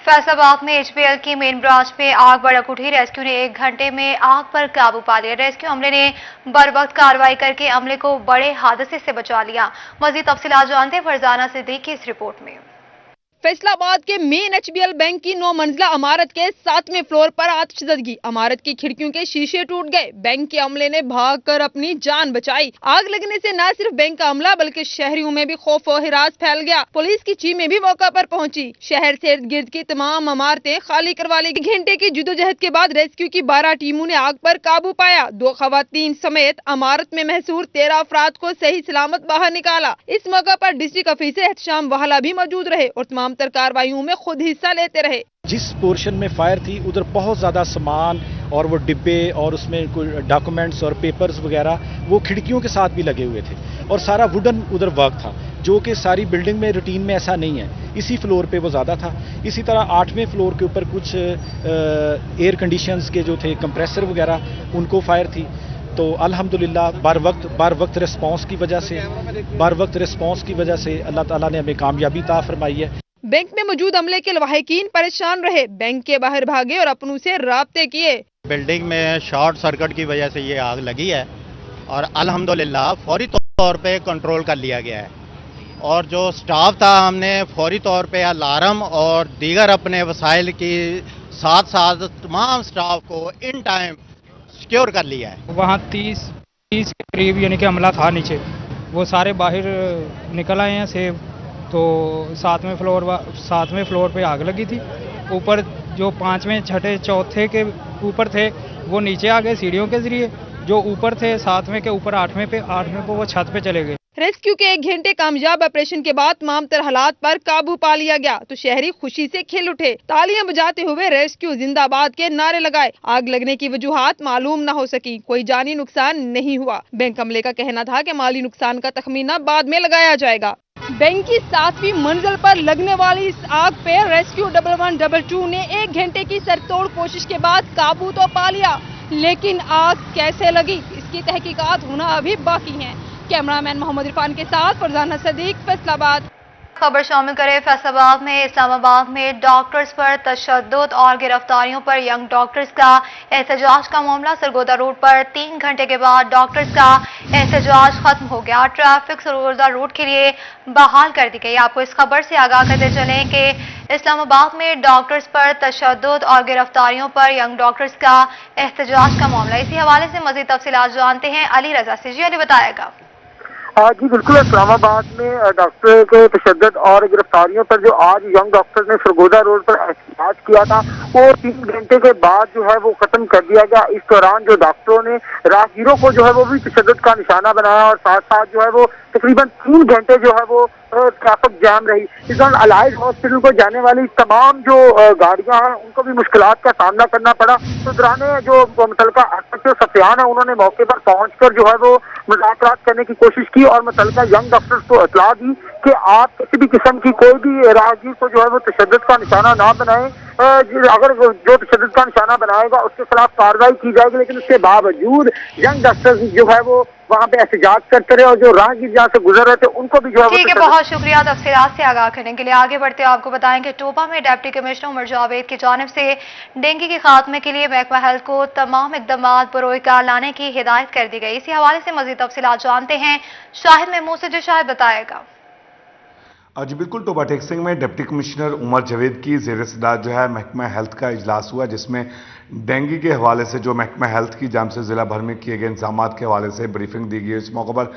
फैसलाबाद में एचपीएल की main branch में आग भड़क उठी। रेस्क्यू ने 1 घंटे में आग पर काबू पा लिया। रेस्क्यू अमले ने बरवक्त कार्रवाई करके अमले को बड़े हादसे से बचा लिया। मजीद तफसीलात जानते हैं फरजाना सिद्दीकी की इस रिपोर्ट में। फैसलाबाद के मेन एचबीएल बैंक की 9 मंजिला इमारत के 7वें फ्लोर पर आतिशबाजी। इमारत की खिड़कियों के शीशे टूट गए। बैंक के अमले ने भागकर अपनी जान बचाई। आग लगने से न सिर्फ बैंक का अमला बल्कि शहरियों में भी खौफ और हिरास फैल गया। पुलिस की टीमें भी मौका पर पहुंची। शहर से इर्द गिर्द की तमाम इमारतें खाली करवा ली। घंटे की जद्दोजहद के बाद रेस्क्यू की 12 टीमों ने आग पर काबू पाया। 2 खवातीन समेत इमारत में महसूर 13 अफराद को सही सलामत बाहर निकाला। इस मौका पर डिस्ट्रिक्ट ऑफिसर एहतशाम वाला भी मौजूद रहे और तमाम कार्रवाइयों में खुद हिस्सा लेते रहे। जिस पोर्शन में फायर थी उधर बहुत ज़्यादा सामान और वो डिब्बे और उसमें कोई डॉक्यूमेंट्स और पेपर्स वगैरह वो खिड़कियों के साथ भी लगे हुए थे और सारा वुडन उधर वर्क था, जो कि सारी बिल्डिंग में रूटीन में ऐसा नहीं है। इसी फ्लोर पे वो ज़्यादा था। इसी तरह 8वें फ्लोर के ऊपर कुछ एयर कंडीशंस के जो थे कंप्रेसर वगैरह उनको फायर थी। तो अल्हम्दुलिल्लाह बार वक्त रिस्पांस की वजह से अल्लाह ताला ने हमें कामयाबी अता फरमाई है। बैंक में मौजूद अमले के लवाहिकीन परेशान रहे। बैंक के बाहर भागे और अपनों से राब्ते किए। बिल्डिंग में शॉर्ट सर्किट की वजह से ये आग लगी है और अल्हम्दुलिल्लाह फौरी तौर पे कंट्रोल कर लिया गया है और जो स्टाफ था हमने फौरी तौर पे अलार्म और दीगर अपने वसाइल की साथ साथ तमाम स्टाफ को इन टाइम सिक्योर कर लिया है। वहाँ 30 के करीब यानी कि हमला था नीचे, वो सारे बाहर निकल आए हैं सेब। तो 7वें फ्लोर पे आग लगी थी। ऊपर जो 5वें, 6ठे, 4थे के ऊपर थे वो नीचे आ गए सीढ़ियों के जरिए। जो ऊपर थे 7वें के ऊपर 8वें पे वो छत पे चले गए। रेस्क्यू के 1 घंटे कामयाब ऑपरेशन के बाद तमाम तर हालात पर काबू पा लिया गया तो शहरी खुशी से खिल उठे। तालियां बजाते हुए रेस्क्यू जिंदाबाद के नारे लगाए। आग लगने की वजूहात मालूम न हो सकी। कोई जानी नुकसान नहीं हुआ। बैंक अमले का कहना था कि माली नुकसान का तखमीना बाद में लगाया जाएगा। बैंक की 7वीं मंजिल पर लगने वाली इस आग पे रेस्क्यू 1112 ने 1 घंटे की सरतोड़ कोशिश के बाद काबू तो पा लिया, लेकिन आग कैसे लगी इसकी तहकीकात होना अभी बाकी है। कैमरामैन मोहम्मद इरफान के साथ फरजाना सदीक, फैसलाबाद। खबर शामिल करें फैसलाबाद में इस्लामाबाद में डॉक्टर्स पर तशद्दुद और गिरफ्तारियों पर यंग डॉक्टर्स का एहतजाज का मामला। सरगोदा रोड पर 3 घंटे के बाद डॉक्टर्स का एहतजाज खत्म हो गया। ट्रैफिक सरगोदा रोड के लिए बहाल कर दी गई। आपको इस खबर से आगाह करते चलें कि इस्लामाबाद में डॉक्टर्स पर तशद्दुद और गिरफ्तारियों पर यंग डॉक्टर्स का एहतजाज का मामला। इसी हवाले से मजीद तफसीलात जानते हैं अली रजा से। जी अली बताएगा। जी बिल्कुल, इस्लामाबाद में डॉक्टर के तशद्दुद और गिरफ्तारियों पर जो आज यंग डॉक्टर ने सरगोदा रोड पर एहतजाज किया था वो 3 घंटे के बाद जो है वो खत्म कर दिया गया। इस दौरान जो डॉक्टरों ने राहगीरों को जो है वो भी तशद्दुद का निशाना बनाया और साथ साथ जो है वो तकरीबन 3 घंटे जो है वो ट्रैफिक जाम रही। इस दौरान अलाइज हॉस्पिटल को जाने वाली तमाम जो गाड़ियां हैं उनको भी मुश्किलात का सामना करना पड़ा। तो दौरान जो मुतल्लिका एसएचओ सफियान है उन्होंने मौके पर पहुंचकर जो है वो मुज़ाकरात करने की कोशिश की और मुतल्लिका यंग डॉक्टर्स को इत्तला दी कि आप किसी भी किस्म की कोई भी राहगीर को जो है वो तशद्दुद का निशाना ना बनाएं। अगर जो तशद्दुद का निशाना बनाएगा उसके खिलाफ कार्रवाई की जाएगी। लेकिन उसके बावजूद यंग डॉक्टर्स जो है वो वहाँ पे एहतजाज करते रहे और जो राहगीर जहाँ से गुजर रहे थे उनको भी जो है। ठीक है, बहुत शुक्रिया तफसीलात से आगाह करने के लिए। आगे बढ़ते हुए आपको बताएं कि टोपा में डिप्टी कमिश्नर उमर जावेद की जानिब से डेंगू के खात्मे के लिए महकमा हेल्थ को तमाम इकदाम बरोकार लाने की हिदायत कर दी गई। इसी हवाले से मजीद तफसीलात जानते हैं शाहिद महमूद से। जो शाहिद बताएगा। जी बिल्कुल, टोबा टेक सिंह में डिप्टी कमिश्नर उमर जावेद की ज़ेर सदारत जो है महकमा हेल्थ का इजलास हुआ, जिसमें डेंगू के हवाले से जो महकमा हेल्थ की जानिब से ज़िला भर में किए गए इंतजाम के हवाले से ब्रीफिंग दी गई। इस मौके पर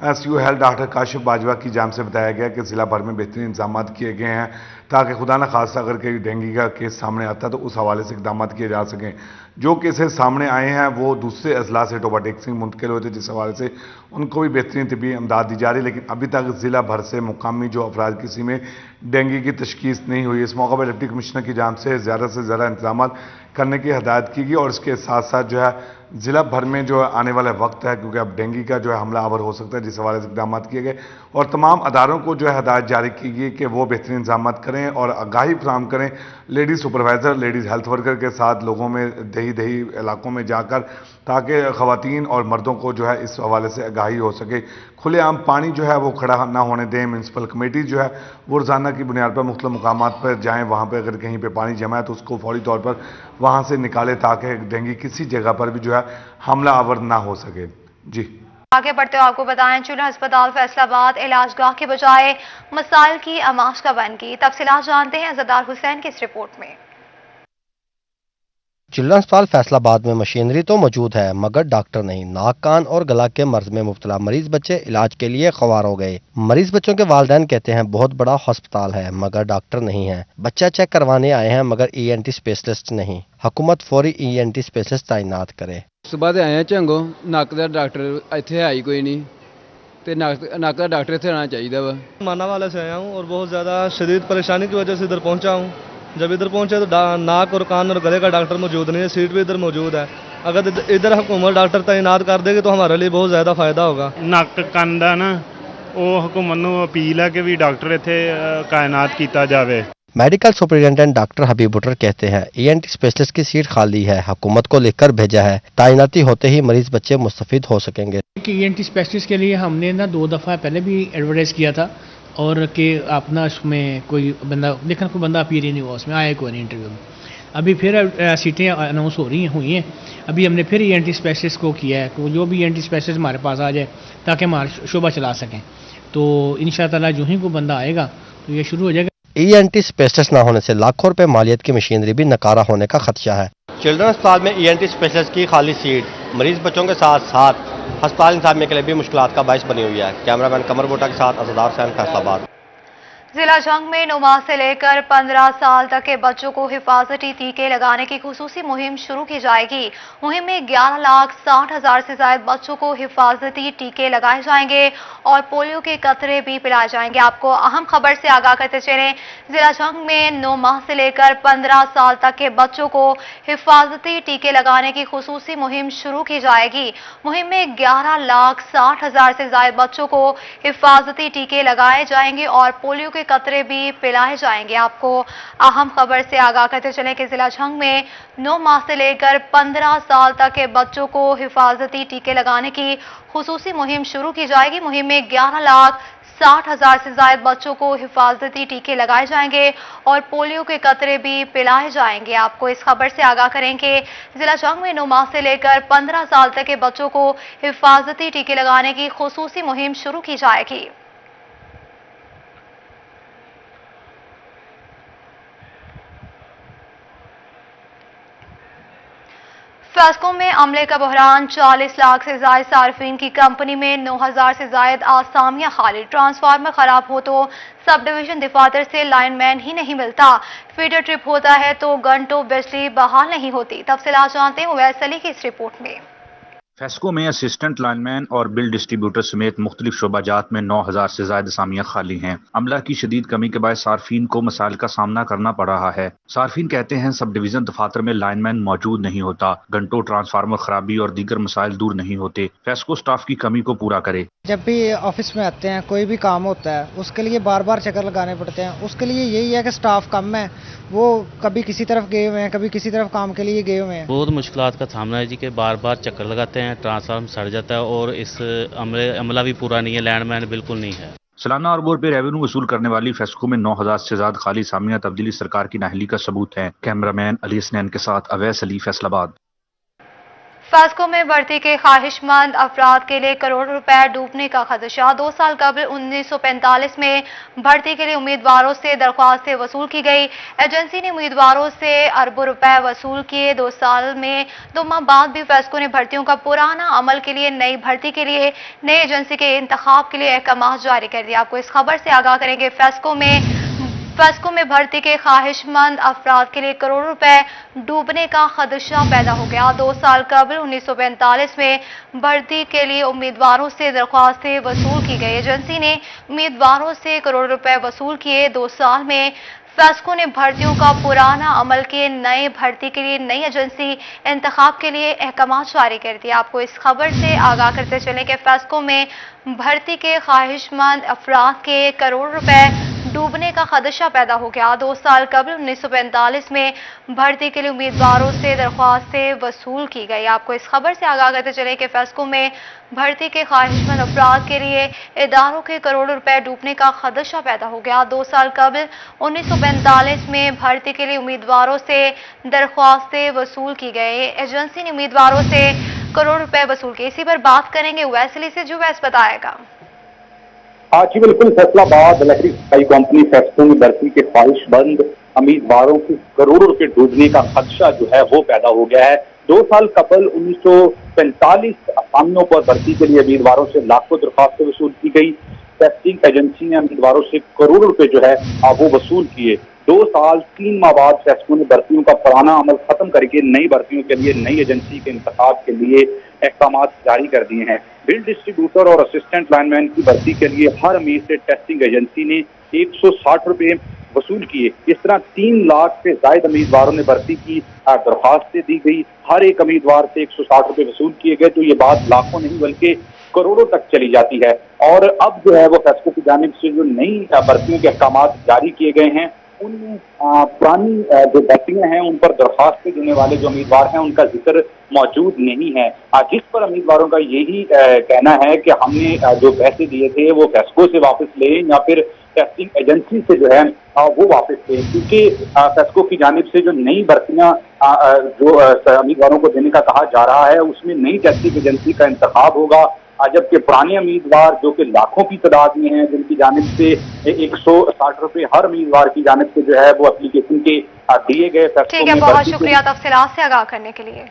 SU health doctor Kashif Bajwa की जानिब से बताया गया कि ज़िला भर में बेहतरीन इंतजाम किए गए हैं ताकि खुदा न खास्ता अगर कोई डेंगू का केस सामने आता है तो उस हवाले से इकदाम किए जा सकें। जो केसेस सामने आए हैं वो दूसरे अजला से टोबा टेक सिंह मुंतकिल हुए थे, जिस हवाले से उनको भी बेहतरीन तिब्बी इमदाद दी जा रही है। लेकिन अभी तक ज़िला भर से मुकामी जो अफराद किसी में डेंगू की तशखीस नहीं हुई। इस मौके पर डिप्टी कमिश्नर की जानिब से ज़्यादा इंतजाम करने की हदायत की गई और इसके साथ साथ जो है ज़िला भर में जो आने वाला वक्त है, क्योंकि अब डेंगू का जो है हमला आवर हो सकता है, जिस हवाले से इक़दाम किए गए और तमाम अदारों को जो है हदायत जारी की गई कि वो बेहतरीन इंतजाम करें और आगाही फराहम करें ladies supervisor, ladies health worker के साथ लोगों में दही इलाकों में जाकर, ताकि ख़वातीन और मर्दों को जो है इस हवाले से आगाही हो सके। खुलेआम पानी जो है वो खड़ा ना होने दें। म्यूनसिपल कमेटी जो है वो रोज़ाना की बुनियाद पर मुख्तलिफ मुकामात पर जाएँ, वहाँ पर अगर कहीं पर पानी जमा है तो उसको फौरी तौर पर वहाँ से निकालें, ताकि डेंगू किसी जगह पर भी जो है हमला आवर ना हो सके। जी आगे बढ़ते हुए आपको बताएं, चिल्ड्रन अस्पताल फैसलाबाद इलाजगाह के बजाय मसाइल की आमाश का बन गई। तफसीलात जानते हैं अज़दार हुसैन की इस रिपोर्ट में। चिल्ड्रन अस्पताल फैसलाबाद में मशीनरी तो मौजूद है मगर डॉक्टर नहीं। नाक, कान और गला के मर्ज में मुब्तला मरीज बच्चे इलाज के लिए ख्वार हो गए। मरीज बच्चों के वालिदैन कहते हैं बहुत बड़ा अस्पताल है मगर डॉक्टर नहीं है। बच्चा चेक करवाने आए हैं मगर ENT स्पेशलिस्ट नहीं। हुकूमत फौरी ENT स्पेशलिस्ट तैनात करे। सुबह से आए झंगो, नक का डॉक्टर इतने है ही कोई नहीं, तो नक का डॉक्टर इतने आना चाहिए वा। माना वाले से आया हूँ और बहुत ज़्यादा शदीद परेशानी की वजह से इधर पहुँचा हूँ। जब इधर पहुँचे तो नाक और कान और गले का डॉक्टर मौजूद नहीं है, सीट भी इधर मौजूद है। अगर इधर हुकूमत डॉक्टर तैनात कर देगी तो हमारे लिए बहुत ज़्यादा फ़ायदा होगा। नक कंन दा ना वो हुकूमत नूं अपील है कि भी डॉक्टर इत्थे तैनात किया जाए। मेडिकल सुपरिटेंडेंट डॉक्टर हबीब बुटर कहते हैं ENT स्पेशलिस्ट की सीट खाली है, हुकूमत को लेकर भेजा है। तैनाती होते ही मरीज बच्चे मुस्तफिद हो सकेंगे। ENT स्पेशलिस्ट के लिए हमने ना 2 दफ़ा पहले भी एडवर्टाइज किया था और कि अपना उसमें कोई बंदा, लेकिन कोई बंदा अपीयर ही नहीं हुआ, उसमें आया कोई नहीं इंटरव्यू में। अभी फिर सीटें अनाउंस हुई हैं। अभी हमने फिर ENT स्पेशलिस्ट को किया है कि जो भी ENT स्पेशलिस्ट हमारे पास आ जाए ताकि हमारा शोबा चला सकें। तो इंशाअल्लाह जो ही कोई बंदा आएगा तो ये शुरू हो जाएगा। ENT स्पेशलिस्ट न होने से लाखों रुपए मालियत की मशीनरी भी नकारा होने का खदशा है। चिल्ड्रन अस्पताल में ENT स्पेशलिस्ट की खाली सीट मरीज बच्चों के साथ साथ अस्पताल इंतजामिया के लिए भी मुश्किलात का बाइस बनी हुई है। कैमरामैन कमर बोटा के साथ अज़दार हुसैन, फैसलाबाद। जिला जंग में 9 माह से लेकर 15 साल तक के बच्चों को हिफाजती टीके लगाने की खुसूसी मुहिम शुरू की जाएगी। मुहिम में 11,60,000 से ज्यादा बच्चों को हिफाजती टीके लगाए जाएंगे और पोलियो के कतरे भी पिलाए जाएंगे। आपको अहम खबर से आगाह करते चलें, जिला जंग में 9 माह से लेकर 15 साल तक के बच्चों को हिफाजती टीके लगाने की खुसूसी मुहिम शुरू की जाएगी। मुहिम में 11,60,000 से ज्यादा बच्चों को हिफाजती टीके लगाए जाएंगे और पोलियो के कतरे भी पिलाए जाएंगे। आपको अहम खबर से आगाह करते चलें कि जिला जंग में 9 माह से लेकर 15 साल तक के बच्चों को हिफाजती टीके लगाने की खुसूसी मुहिम शुरू की जाएगी। मुहिम में 11,60,000 से ज्यादा बच्चों को हिफाजती टीके लगाए जाएंगे और पोलियो के कतरे भी पिलाए जाएंगे। आपको इस खबर से आगाह करें कि जिला जंग में 9 माह से लेकर 15 साल तक के बच्चों को हिफाजती टीके लगाने की खुसूसी मुहिम शुरू की जाएगी। फेस्को में अमले का बहरान, 40 लाख से ज्यादा सार्फिन की कंपनी में 9,000 से ज्यादा आसामियां खाली। ट्रांसफार्मर खराब हो तो सब डिवीजन दफातर से लाइनमैन ही नहीं मिलता। फीडर ट्रिप होता है तो घंटों बिजली बहाल नहीं होती। तफसीलात जानते हैं उवैस अली की इस रिपोर्ट में। फेस्को में असिस्टेंट लाइनमैन और बिल डिस्ट्रीब्यूटर समेत मुख्तलिफ शोबाजात में 9,000 से ज्यादा असामियां खाली हैं। अमला की शदीद कमी के बाद सार्फिन को मसाइल का सामना करना पड़ रहा है। सार्फिन कहते हैं सब डिवीजन दफातर में लाइनमैन मौजूद नहीं होता, घंटों ट्रांसफार्मर खराबी और दीगर मसाइल दूर नहीं होते। फेस्को स्टाफ की कमी को पूरा करे। जब भी ऑफिस में आते हैं, कोई भी काम होता है, उसके लिए बार बार चक्कर लगाने पड़ते हैं। उसके लिए यही है कि स्टाफ कम है, वो कभी किसी तरफ गए हुए हैं, कभी किसी तरफ काम के लिए गए हुए हैं। बहुत मुश्किलात का सामना है जी के बार बार चक्कर लगाते हैं, ट्रांसफार्मर सड़ जाता है और इस अमला भी पूरा नहीं है, लैंडमैन बिल्कुल नहीं है। सालाना अरबों रुपए रेवेन्यू वसूल करने वाली फेस्को में 9,000 से ज्यादा खाली सामियां तब्दीली सरकार की नाहली का सबूत है। कैमरामैन अली हसनैन के साथ अवैस अली, फैसलाबाद। फेस्को में भर्ती के ख्वाहिशमंद अफराद के लिए करोड़ रुपए डूबने का खदशा। 2 साल कबल 1945 में भर्ती के लिए उम्मीदवारों से दरख्वास्तें वसूल की गई। एजेंसी ने उम्मीदवारों से अरबों रुपए वसूल किए। 2 साल में 2 माह बाद भी फेस्को ने भर्तियों का पुराना अमल के लिए नई भर्ती के लिए नई एजेंसी के इंतखाब के लिए अहकाम जारी कर दिया। आपको इस खबर से आगाह करेंगे, फेस्को में भर्ती के ख्वाहिशमंद अफराद के लिए करोड़ों रुपए डूबने का खदशा पैदा हो गया। 2 साल कबल 1945 में भर्ती के लिए उम्मीदवारों से दरख्वास्तें वसूल की गई। एजेंसी ने उम्मीदवारों से करोड़ों रुपए वसूल किए। 2 साल में फैस्को ने भर्तियों का पुराना अमल के नए भर्ती के लिए नई एजेंसी इंतखाब के लिए अहकाम जारी कर दिया। आपको इस खबर से आगाह करते चले कि फैस्को में भर्ती के ख्वाहिशमंद अफराद के करोड़ रुपए डूबने का खदशा पैदा हो गया। 2 साल कबल 1945 में भर्ती के लिए उम्मीदवारों से दरख्वास्तें वसूल की गई। आपको इस खबर से आगाह करते चले कि फैस्को में भर्ती के ख्वाहिशमंद अफराद के लिए इदारों के करोड़ों रुपए डूबने का खदशा पैदा हो गया। 2 साल कबल 1945 में भर्ती के लिए उम्मीदवारों से दरख्वास्तें वसूल की गई। एजेंसी ने उम्मीदवारों से करोड़ रुपए वसूल किए। इसी पर बात करेंगे वैसली से, जो वैस बताएगा। जी बिल्कुल, फैसलाबाद इलेक्ट्रिक सप्लाई कंपनी फैस्को में भर्ती के ख्वाहिशमंद उम्मीदवारों के करोड़ों रुपए डूबने का खदशा जो है वो पैदा हो गया है। 2 साल कबल 1945 असामियों पर भर्ती के लिए उम्मीदवारों से लाखों दरख्वास्तें वसूल की गई। टेस्टिंग एजेंसी ने उम्मीदवारों से करोड़ों रुपए जो है वो वसूल किए। 2 साल 3 माह बाद फैस्को ने भर्तियों का पुराना अमल खत्म करके नई भर्तियों के लिए नई एजेंसी के इंतखाब के लिए अहकाम जारी कर दिए हैं। बिल डिस्ट्रीब्यूटर और असिस्टेंट लाइनमैन की भर्ती के लिए हर अमीर से टेस्टिंग एजेंसी ने 160 रुपए वसूल किए। इस तरह 3 लाख से ज्यादा उम्मीदवारों ने भर्ती की दरख्वास्तें दी गई। हर एक उम्मीदवार से 160 रुपए वसूल किए गए। तो ये बात लाखों नहीं बल्कि करोड़ों तक चली जाती है। और अब जो है वो फैस्को की जानिब से जो नई भर्तियों के अहकाम जारी किए गए हैं, उनमें पुरानी जो भर्तियां हैं उन पर दरख्वास्तें देने वाले जो उम्मीदवार हैं उनका जिक्र मौजूद नहीं है। जिस पर उम्मीदवारों का यही कहना है कि हमने जो पैसे दिए थे वो फैस्को से वापस ले या फिर टेस्टिंग एजेंसी से जो है वो वापस ले, क्योंकि फैस्को की जानिब से जो नई भर्तियां जो उम्मीदवारों को देने का कहा जा रहा है उसमें नई टेस्टिंग एजेंसी का इंतखाब होगा, जबकि पुराने उम्मीदवार जो कि लाखों की तादाद में हैं जिनकी जानिब से 160 रुपए हर उम्मीदवार की जानिब से जो है वो एप्लीकेशन के दिए गए। ठीक है, बहुत शुक्रिया तफसीलात से आगाह करने के लिए।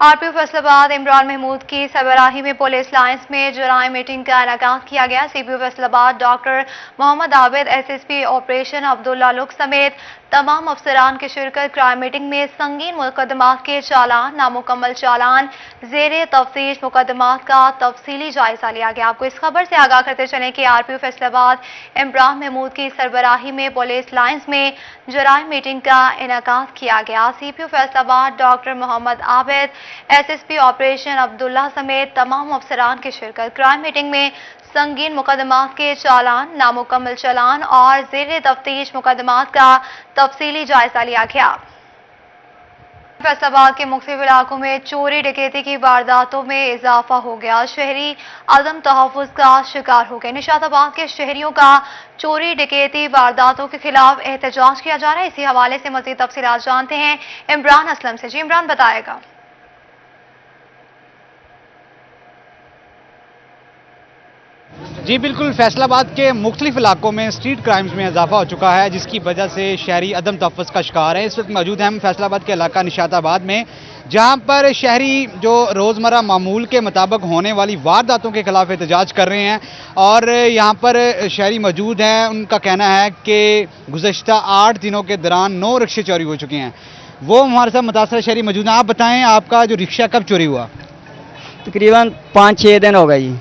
आरपीओ फैसलाबाद इमरान महमूद की सरबराही में पुलिस लाइंस में जुराई मीटिंग का इनेकाद किया गया। CPO Faisalabad doctor Mohammad Abid, SSP operation Abdullah लुक समेत तमाम अफसरान की शिरकत। क्राइम मीटिंग में संगीन मुकदमात के चालान, नामुकम्मल चालान, जेरे तफ्तीश मुकदमात का तफसीली जायजा लिया गया। आपको इस खबर से आगाह करते चलें कि आरपीओ फैसलाबाद इमरान महमूद की सरबराही में पुलिस लाइंस में जुराई मीटिंग का इनेकाद किया गया। CPO Faisalabad doctor Mohammad Abid, SSP operation Abdullah समेत तमाम अफसरान की शिरकत। क्राइम मीटिंग में संगीन मुकदमात के चालान, नामुकम्मल चालान और ज़ेरे तफ्तीश मुकदमात का तफसीली जायजा लिया गया। फैसलाबाद के मुख्तलिफ इलाकों में चोरी डकैती की वारदातों में इजाफा हो गया। शहरी अदम तहफ़्फ़ुज़ का शिकार हो गए। निशाताबाद के शहरियों का चोरी डकैती वारदातों के खिलाफ एहतजाज किया जा रहा है। इसी हवाले से मज़ीद तफसीलात जानते हैं इमरान असलम से। जी इमरान, बताएगा। जी बिल्कुल, फैसलाबाद के मुख्तलिफ इलाकों में स्ट्रीट क्राइम्स में इजाफा हो चुका है, जिसकी वजह से शहरी अदम तहफ़्फ़ुज़ का शिकार है। इस वक्त मौजूद हैं हम फैसलाबाद के इलाका निशाताबाद में, जहां पर शहरी जो रोज़मर्रा मामूल के मुताबिक होने वाली वारदातों के खिलाफ एहतजाज कर रहे हैं। और यहाँ पर शहरी मौजूद हैं, उनका कहना है कि गुज़श्ता 8 दिनों के दौरान 9 रिक्शे चोरी हो चुके हैं। वो हमारे साथ मुतासर शहरी मौजूद हैं। आप बताएँ, आपका जो रिक्शा कब चोरी हुआ? तकरीबन 5-6 दिन हो गए जी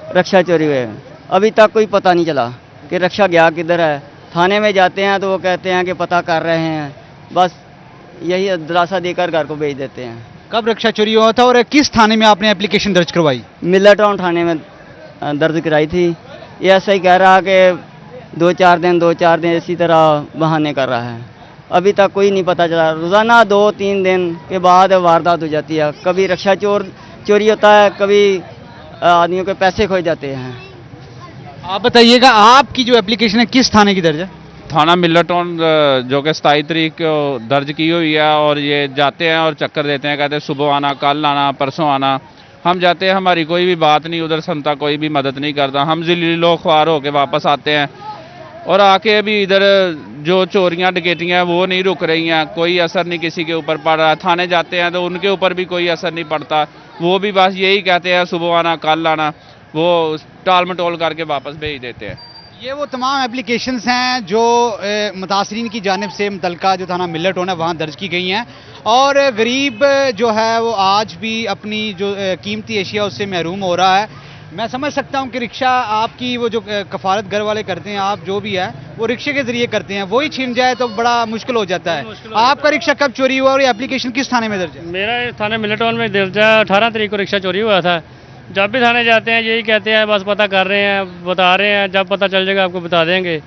रक्षा चोरी हुए। अभी तक कोई पता नहीं चला कि रक्षा गया किधर है। थाने में जाते हैं तो वो कहते हैं कि पता कर रहे हैं, बस यही दिलासा देकर घर को भेज देते हैं। कब रक्षा चोरी हुआ था और किस थाने में आपने एप्लीकेशन दर्ज करवाई? मिल्लर टाउन थाने में दर्ज कराई थी। ये ऐसा ही कह रहा कि 2-4 दिन इसी तरह बहाने कर रहा है। अभी तक कोई नहीं पता चला। रोज़ाना 2-3 दिन के बाद वारदात हो जाती है। कभी रक्षा चोरी होता है, कभी आदमियों के पैसे खो जाते हैं। आप बताइएगा, आपकी जो एप्लीकेशन है किस थाने की दर्ज है? थाना मिल्लर टाउन जो कि 27 तारीख को दर्ज की हुई है। और ये जाते हैं और चक्कर देते हैं, कहते हैं सुबह आना, कल आना, परसों आना। हम जाते हैं, हमारी कोई भी बात नहीं उधर सुनता, कोई भी मदद नहीं करता। हम ज़िली ख्वार होकर वापस आते हैं और आके अभी इधर जो चोरियां डकैतियाँ वो नहीं रुक रही हैं। कोई असर नहीं किसी के ऊपर पड़ रहा है। थाने जाते हैं तो उनके ऊपर भी कोई असर नहीं पड़ता। वो भी बस यही कहते हैं सुबह आना, कल आना, वो टाल मटोल करके वापस भेज देते हैं। ये वो तमाम एप्लीकेशंस हैं जो मुतासरीन की जानिब से मुतलका जो थाना मिल्लर टाउन है वहाँ दर्ज की गई हैं। और गरीब जो है वो आज भी अपनी जो कीमती एशिया उससे महरूम हो रहा है। मैं समझ सकता हूँ कि रिक्शा आपकी वो जो कफालत घर वाले करते हैं, आप जो भी है वो रिक्शे के जरिए करते हैं, वही छीन जाए तो बड़ा मुश्किल हो जाता है। आपका रिक्शा कब चोरी हुआ और ये एप्लीकेशन किस थाने में दर्ज है? मेरा थाने मिलेटाउन में दर्ज है। 18 तारीख को रिक्शा चोरी हुआ था। जब भी थाने जाते हैं यही कहते हैं बस पता कर रहे हैं, बता रहे हैं, जब पता चल जाएगा आपको बता देंगे।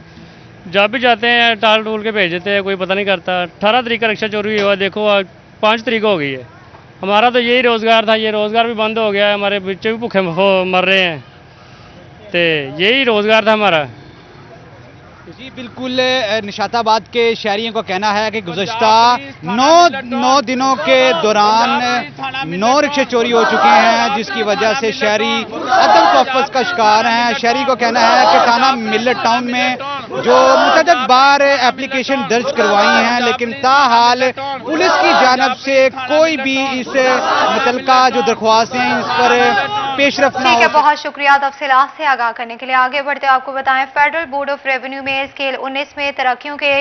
जब भी जाते हैं टाल टूल के भेज देते हैं, कोई पता नहीं करता। 18 तारीख का रिक्शा चोरी हुआ, देखो आज 5 तारीख हो गई है। हमारा तो यही रोज़गार था, ये रोज़गार भी बंद हो गया है, हमारे बच्चे भी भूखे मर रहे हैं, तो यही रोज़गार था हमारा। जी बिल्कुल, निशाताबाद के शहरियों का कहना है कि गुज़श्ता 9 दिनों के दौरान 9 रिक्शे चोरी हो चुके हैं, जिसकी वजह से शहरी अदम तहफ़्फ़ुज़ का शिकार हैं। शहरी को कहना है कि थाना मिलट टाउन में जो मुतअद्दिद बार एप्लीकेशन दर्ज करवाई हैं, लेकिन ताहाल पुलिस की जानिब से कोई भी इस मुतल्लिका जो दरख्वास्त हैं इस पर पेशरफ ना ठीक है, हो। बहुत शुक्रिया तफसीलात से आगाह करने के लिए। आगे बढ़ते आपको बताएं, फेडरल बोर्ड ऑफ रेवेन्यू में स्केल 19 में तरक्कियों के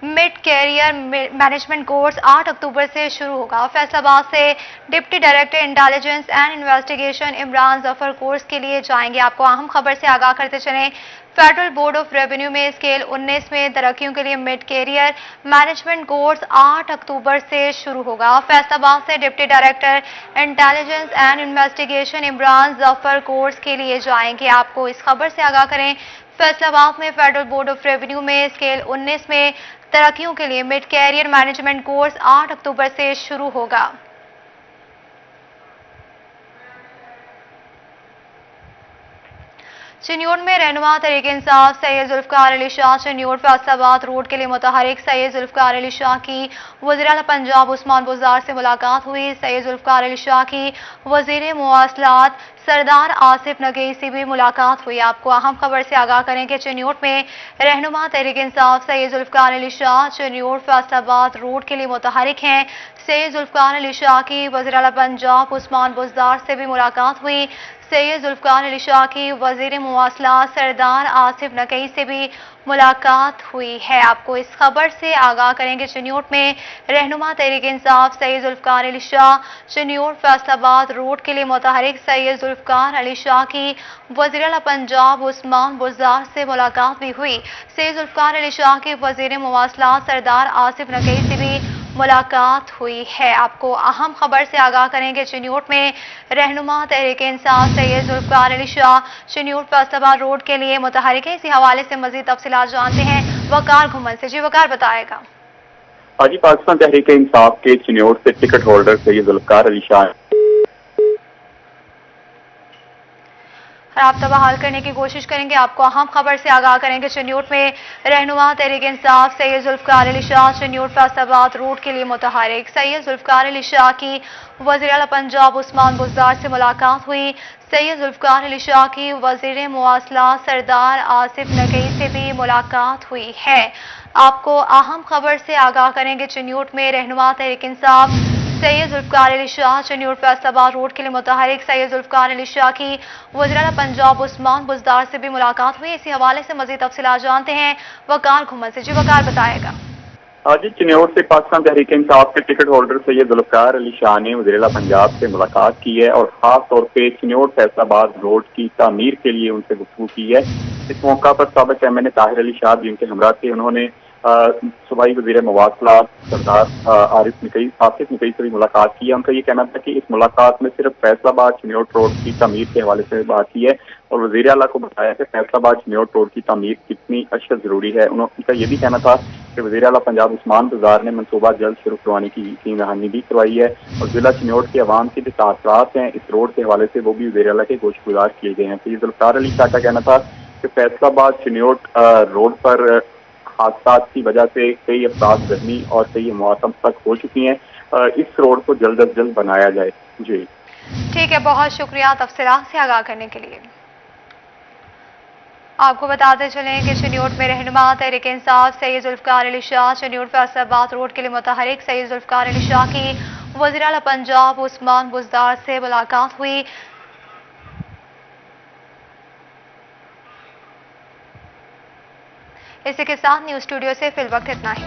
मिड कैरियर मैनेजमेंट कोर्स 8 अक्टूबर से शुरू होगा। फैसलाबाद से deputy director intelligence and investigation Imran Zafar course के लिए जाएंगे। आपको अहम खबर से आगाह करते चलें, फेडरल बोर्ड ऑफ रेवेन्यू में स्केल 19 में तरक्कियों के लिए मिड कैरियर मैनेजमेंट कोर्स 8 अक्टूबर से शुरू होगा। फैसलाबाद से deputy director intelligence and investigation Imran Zafar course के लिए जाएंगे। आपको इस खबर से आगाह करें, फैसलाबाद में फेडरल बोर्ड ऑफ रेवेन्यू में स्केल 19 में तरक्कियों के लिए मिड कैरियर मैनेजमेंट कोर्स 8 अक्टूबर से शुरू होगा। चिन्योट में रहनुमा तहरीक इंसाफ सैयद जुल्फकार अली शाह चिन्योट फैसलाबाद रोड के लिए मुतहरिक सैयद जुल्फकार अली शाह की वज़ीर आला पंजाब उस्मान बुज़दार से मुलाकात हुई। सैयद जुल्फकार अली शाह की वज़ीर मुवासलात सरदार आसिफ नगई से भी मुलाकात हुई। आपको अहम खबर से आगाह करें कि चिन्योट में रहनुमा तहरीक इंसाफ सैयद जुल्फकार अली शाह चिन्योट फैसलाबाद रोड के लिए मुतहरिक हैं। सैयद जुल्फकार अली शाह की वज़ीर आला पंजाब उस्मान बुज़दार से भी मुलाकात हुई। सैयद जुल्फकार अली शाह की वज़ीर मुवासलात सरदार आसिफ नकई से भी मुलाकात हुई है। आपको इस खबर से आगाह करेंगे, चिन्योट में रहनुमा तहरीक इंसाफ सैयद जुल्फकार अली शाह चिन्योट फैसलाबाद रोड के लिए मुतहरिक सैयद जुल्फकार अली शाह की वज़ीर आला पंजाब उस्मान बुज़दार से मुलाकात भी हुई। सैयद जुल्फकार अली शाह की वज़ीर मुवासलात सरदार आसिफ नकई से भी मुलाकात हुई है। आपको अहम खबर से आगाह करेंगे, चिन्योट में रहनुमा तहरीक इंसाफ सैयद जुल्फकार अली शाह चिन्योट फैसलाबाद रोड के लिए मुतहरिक है। इसी हवाले से मजीद तफसीलात जानते हैं वकार घुमन से। जी वकार, बताएगा। आज पाकिस्तान तहरीक इंसाफ के चिन्योट से टिकट होल्डर सैयद जुल्फकार अली शाह राब्ता बहाल करने की कोशिश करेंगे। आपको अहम खबर से आगाह करेंगे, चिन्योट में रहनुमा तहरीक इंसाफ सैयद जुल्फकार अली शाह चिन्योट फैसलाबाद रोड के लिए मुतहरिक सैयद जुल्फकार अली शाह की वज़ीर आला पंजाब उस्मान बुज़दार से मुलाकात हुई। सैयद जुल्फकार अली शाह की वज़ीर मुवासलात सरदार आसिफ नकई से भी मुलाकात हुई है। आपको अहम खबर से आगाह करेंगे, चिन्योट में रहनुमा तहरीक इंसाफ सैयद जुल्फकार अली शाह चिन्योट फैसलाबाद रोड के लिए मुतहरिक सैयद जुल्फकार अली शाह की वज़ीर आला पंजाब उस्मान बुज़दार से भी मुलाकात हुई। इसी हवाले से मज़ीद तफसीलात जानते हैं वकार घुमन से। जी वकार, बताएगा। आज चिन्योट से पाकिस्तान तहरीक इंसाफ के टिकट होल्डर सैयद जुल्फकार अली शाह ने वज़ीर आला पंजाब से मुलाकात की है और खास तौर पे चिन्योट फैसलाबाद रोड की तामीर के लिए उनसे गुफ्तगू की है। इस मौका पर साबिक़ MNA ताहिर अली शाह भी उनके हमरा थे। उन्होंने सूबाई वज़ीर मुवासलात सरदार आसिफ नकई से भी मुलाकात की है। उनका ये कहना था कि इस मुलाकात में सिर्फ फैसलाबाद चिन्योट रोड की तामीर के हवाले से बात की है और वज़ीर आला को बताया कि फैसलाबाद चिन्योट रोड की तामीर कितनी अशद ज़रूरी है। उनका ये भी कहना था कि वज़ीर आला पंजाब उस्मान बुज़दार ने मनसूबा जल्द शुरू करवाने की यकीन दहानी भी करवाई है और जिला चिन्योट के अवाम के जो तासरात हैं इस रोड के हवाले से वो भी वज़ीर आला के गोशगुजार किए गए हैं। सैयद जुल्फकार अली शाह का कहना था कि फैसलाबाद चिन्योट रोड पर हादसात की वजह से कई अफराद जख्मी और कई मौतम तक हो चुकी हैं। इस रोड को जल्द अज जल्द बनाया जाए। जी ठीक है, बहुत शुक्रिया तफसीलात से आगाह करने के लिए। आपको बताते चलें कि चिन्योट में रहनुमा तहरीक इंसाफ सैयद जुल्फकार अली शाह चिन्योट फैसलाबाद रोड के लिए मुतहरिक सैयद जुल्फकार अली शाह की वज़ीर आला पंजाब उस्मान बुज़दार से मुलाकात हुई। इसी के साथ न्यूज़ स्टूडियो से फिल वक्त इतना ही।